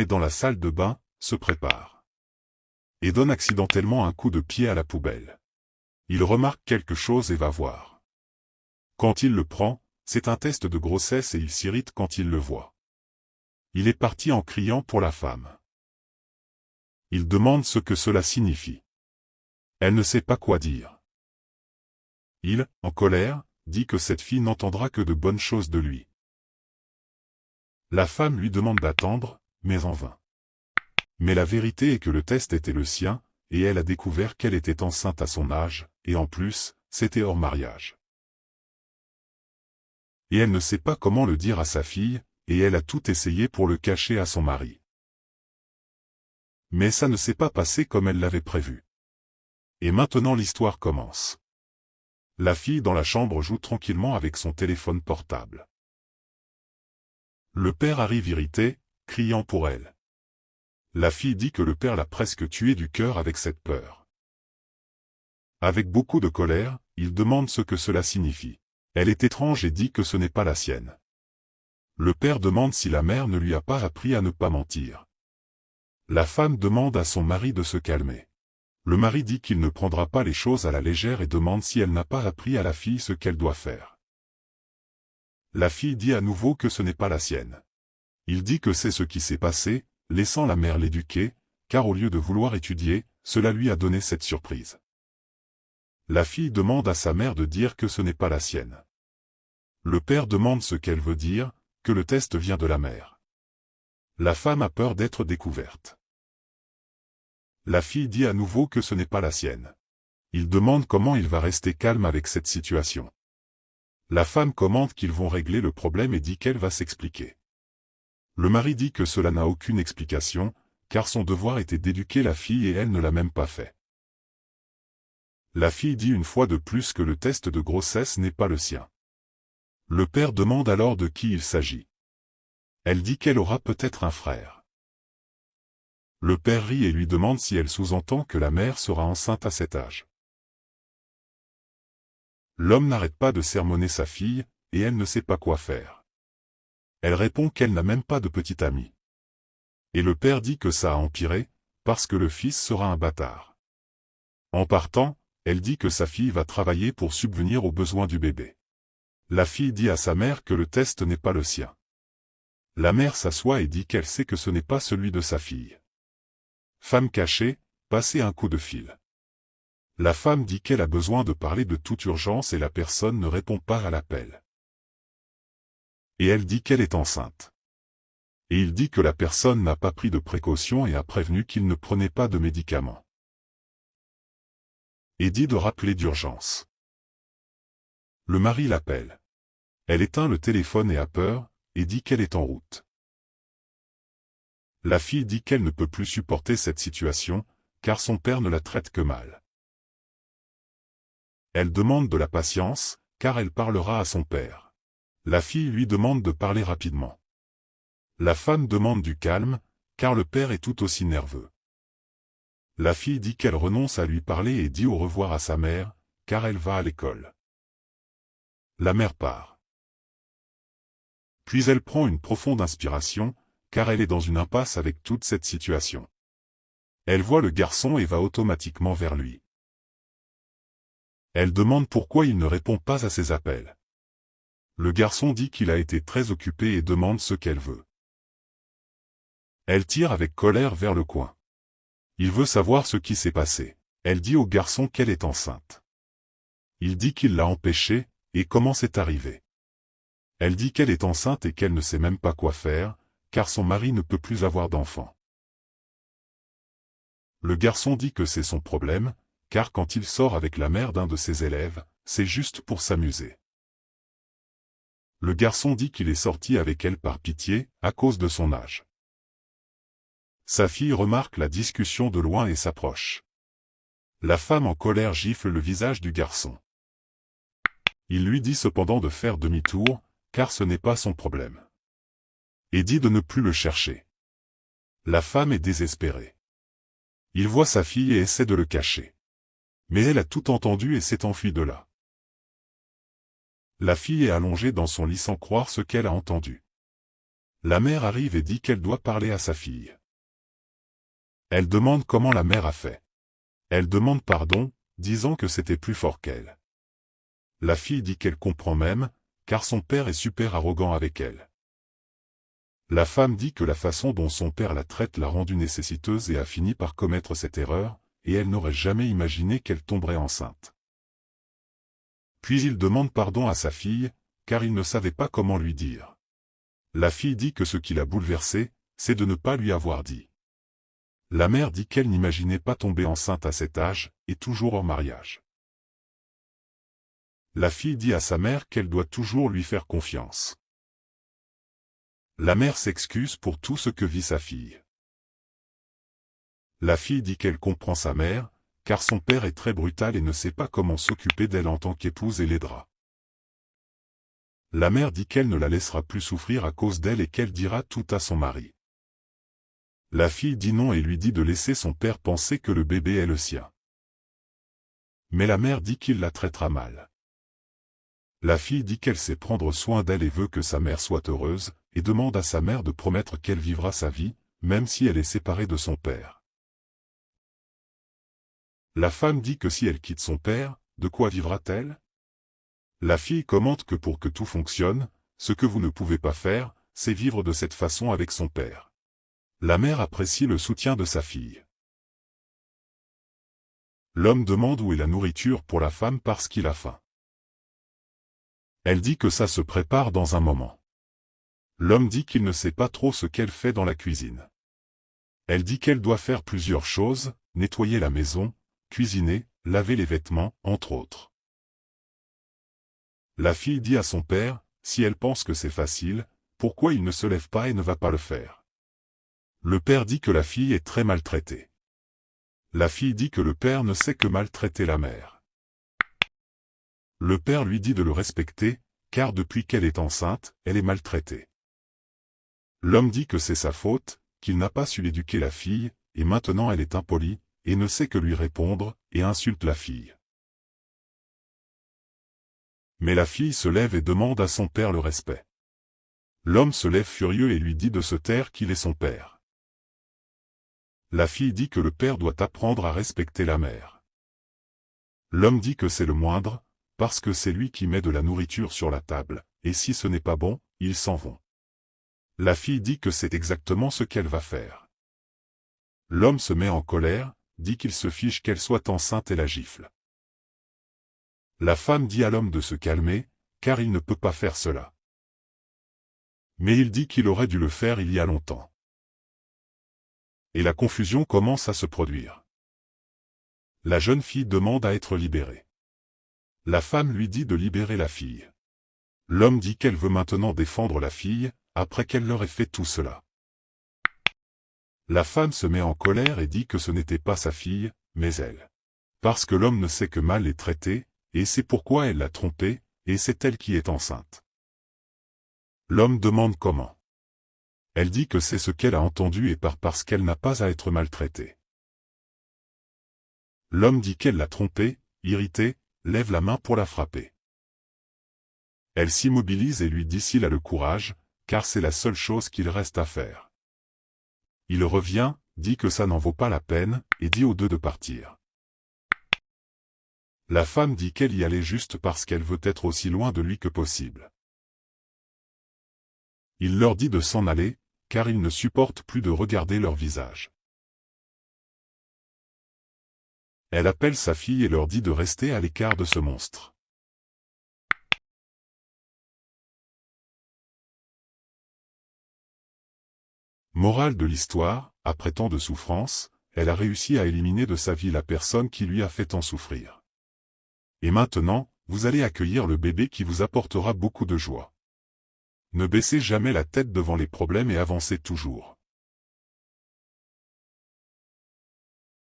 est dans la salle de bain, se prépare. Et donne accidentellement un coup de pied à la poubelle. Il remarque quelque chose et va voir. Quand il le prend, c'est un test de grossesse et il s'irrite quand il le voit. Il est parti en criant pour la femme. Il demande ce que cela signifie. Elle ne sait pas quoi dire. Il, en colère, dit que cette fille n'entendra que de bonnes choses de lui. La femme lui demande d'attendre, mais en vain. Mais la vérité est que le test était le sien, et elle a découvert qu'elle était enceinte à son âge, et en plus, c'était hors mariage. Et elle ne sait pas comment le dire à sa fille, et elle a tout essayé pour le cacher à son mari. Mais ça ne s'est pas passé comme elle l'avait prévu. Et maintenant l'histoire commence. La fille dans la chambre joue tranquillement avec son téléphone portable. Le père arrive irrité, criant pour elle. La fille dit que le père l'a presque tuée du cœur avec cette peur. Avec beaucoup de colère, il demande ce que cela signifie. Elle est étrange et dit que ce n'est pas la sienne. Le père demande si la mère ne lui a pas appris à ne pas mentir. La femme demande à son mari de se calmer. Le mari dit qu'il ne prendra pas les choses à la légère et demande si elle n'a pas appris à la fille ce qu'elle doit faire. La fille dit à nouveau que ce n'est pas la sienne. Il dit que c'est ce qui s'est passé, laissant la mère l'éduquer, car au lieu de vouloir étudier, cela lui a donné cette surprise. La fille demande à sa mère de dire que ce n'est pas la sienne. Le père demande ce qu'elle veut dire, que le test vient de la mère. La femme a peur d'être découverte. La fille dit à nouveau que ce n'est pas la sienne. Il demande comment il va rester calme avec cette situation. La femme commente qu'ils vont régler le problème et dit qu'elle va s'expliquer. Le mari dit que cela n'a aucune explication, car son devoir était d'éduquer la fille et elle ne l'a même pas fait. La fille dit une fois de plus que le test de grossesse n'est pas le sien. Le père demande alors de qui il s'agit. Elle dit qu'elle aura peut-être un frère. Le père rit et lui demande si elle sous-entend que la mère sera enceinte à cet âge. L'homme n'arrête pas de sermonner sa fille, et elle ne sait pas quoi faire. Elle répond qu'elle n'a même pas de petite amie. Et le père dit que ça a empiré, parce que le fils sera un bâtard. En partant, elle dit que sa fille va travailler pour subvenir aux besoins du bébé. La fille dit à sa mère que le test n'est pas le sien. La mère s'assoit et dit qu'elle sait que ce n'est pas celui de sa fille. Femme cachée, passez un coup de fil. La femme dit qu'elle a besoin de parler de toute urgence et la personne ne répond pas à l'appel. Et elle dit qu'elle est enceinte. Et il dit que la personne n'a pas pris de précautions et a prévenu qu'il ne prenait pas de médicaments. Et dit de rappeler d'urgence. Le mari l'appelle. Elle éteint le téléphone et a peur, et dit qu'elle est en route. La fille dit qu'elle ne peut plus supporter cette situation, car son père ne la traite que mal. Elle demande de la patience, car elle parlera à son père. La fille lui demande de parler rapidement. La femme demande du calme, car le père est tout aussi nerveux. La fille dit qu'elle renonce à lui parler et dit au revoir à sa mère, car elle va à l'école. La mère part. Puis elle prend une profonde inspiration, car elle est dans une impasse avec toute cette situation. Elle voit le garçon et va automatiquement vers lui. Elle demande pourquoi il ne répond pas à ses appels. Le garçon dit qu'il a été très occupé et demande ce qu'elle veut. Elle tire avec colère vers le coin. Il veut savoir ce qui s'est passé. Elle dit au garçon qu'elle est enceinte. Il dit qu'il l'a empêchée, et comment c'est arrivé. Elle dit qu'elle est enceinte et qu'elle ne sait même pas quoi faire, car son mari ne peut plus avoir d'enfant. Le garçon dit que c'est son problème, car quand il sort avec la mère d'un de ses élèves, c'est juste pour s'amuser. Le garçon dit qu'il est sorti avec elle par pitié, à cause de son âge. Sa fille remarque la discussion de loin et s'approche. La femme en colère gifle le visage du garçon. Il lui dit cependant de faire demi-tour, car ce n'est pas son problème. Et dit de ne plus le chercher. La femme est désespérée. Il voit sa fille et essaie de le cacher. Mais elle a tout entendu et s'est enfuie de là. La fille est allongée dans son lit sans croire ce qu'elle a entendu. La mère arrive et dit qu'elle doit parler à sa fille. Elle demande comment la mère a fait. Elle demande pardon, disant que c'était plus fort qu'elle. La fille dit qu'elle comprend même, car son père est super arrogant avec elle. La femme dit que la façon dont son père la traite l'a rendue nécessiteuse et a fini par commettre cette erreur, et elle n'aurait jamais imaginé qu'elle tomberait enceinte. Puis il demande pardon à sa fille, car il ne savait pas comment lui dire. La fille dit que ce qui l'a bouleversée, c'est de ne pas lui avoir dit. La mère dit qu'elle n'imaginait pas tomber enceinte à cet âge, et toujours hors mariage. La fille dit à sa mère qu'elle doit toujours lui faire confiance. La mère s'excuse pour tout ce que vit sa fille. La fille dit qu'elle comprend sa mère, car son père est très brutal et ne sait pas comment s'occuper d'elle en tant qu'épouse et l'aidera. La mère dit qu'elle ne la laissera plus souffrir à cause d'elle et qu'elle dira tout à son mari. La fille dit non et lui dit de laisser son père penser que le bébé est le sien. Mais la mère dit qu'il la traitera mal. La fille dit qu'elle sait prendre soin d'elle et veut que sa mère soit heureuse, et demande à sa mère de promettre qu'elle vivra sa vie, même si elle est séparée de son père. La femme dit que si elle quitte son père, de quoi vivra-t-elle? La fille commente que pour que tout fonctionne, ce que vous ne pouvez pas faire, c'est vivre de cette façon avec son père. La mère apprécie le soutien de sa fille. L'homme demande où est la nourriture pour la femme parce qu'il a faim. Elle dit que ça se prépare dans un moment. L'homme dit qu'il ne sait pas trop ce qu'elle fait dans la cuisine. Elle dit qu'elle doit faire plusieurs choses, nettoyer la maison, cuisiner, laver les vêtements, entre autres. La fille dit à son père, si elle pense que c'est facile, pourquoi il ne se lève pas et ne va pas le faire? Le père dit que la fille est très maltraitée. La fille dit que le père ne sait que maltraiter la mère. Le père lui dit de le respecter, car depuis qu'elle est enceinte, elle est maltraitée. L'homme dit que c'est sa faute, qu'il n'a pas su éduquer la fille, et maintenant elle est impolie, et ne sait que lui répondre, et insulte la fille. Mais la fille se lève et demande à son père le respect. L'homme se lève furieux et lui dit de se taire qu'il est son père. La fille dit que le père doit apprendre à respecter la mère. L'homme dit que c'est le moindre, parce que c'est lui qui met de la nourriture sur la table, et si ce n'est pas bon, ils s'en vont. La fille dit que c'est exactement ce qu'elle va faire. L'homme se met en colère, dit qu'il se fiche qu'elle soit enceinte et la gifle. La femme dit à l'homme de se calmer, car il ne peut pas faire cela. Mais il dit qu'il aurait dû le faire il y a longtemps. Et la confusion commence à se produire. La jeune fille demande à être libérée. La femme lui dit de libérer la fille. L'homme dit qu'elle veut maintenant défendre la fille, après qu'elle leur ait fait tout cela. La femme se met en colère et dit que ce n'était pas sa fille, mais elle. Parce que l'homme ne sait que mal les traiter, et c'est pourquoi elle l'a trompé, et c'est elle qui est enceinte. L'homme demande comment. Elle dit que c'est ce qu'elle a entendu et parce qu'elle n'a pas à être maltraitée. L'homme dit qu'elle l'a trompée, irritée, lève la main pour la frapper. Elle s'immobilise et lui dit s'il a le courage, car c'est la seule chose qu'il reste à faire. Il revient, dit que ça n'en vaut pas la peine, et dit aux deux de partir. La femme dit qu'elle y allait juste parce qu'elle veut être aussi loin de lui que possible. Il leur dit de s'en aller, car il ne supporte plus de regarder leur visage. Elle appelle sa fille et leur dit de rester à l'écart de ce monstre. Morale de l'histoire, après tant de souffrance, elle a réussi à éliminer de sa vie la personne qui lui a fait tant souffrir. Et maintenant, vous allez accueillir le bébé qui vous apportera beaucoup de joie. Ne baissez jamais la tête devant les problèmes et avancez toujours.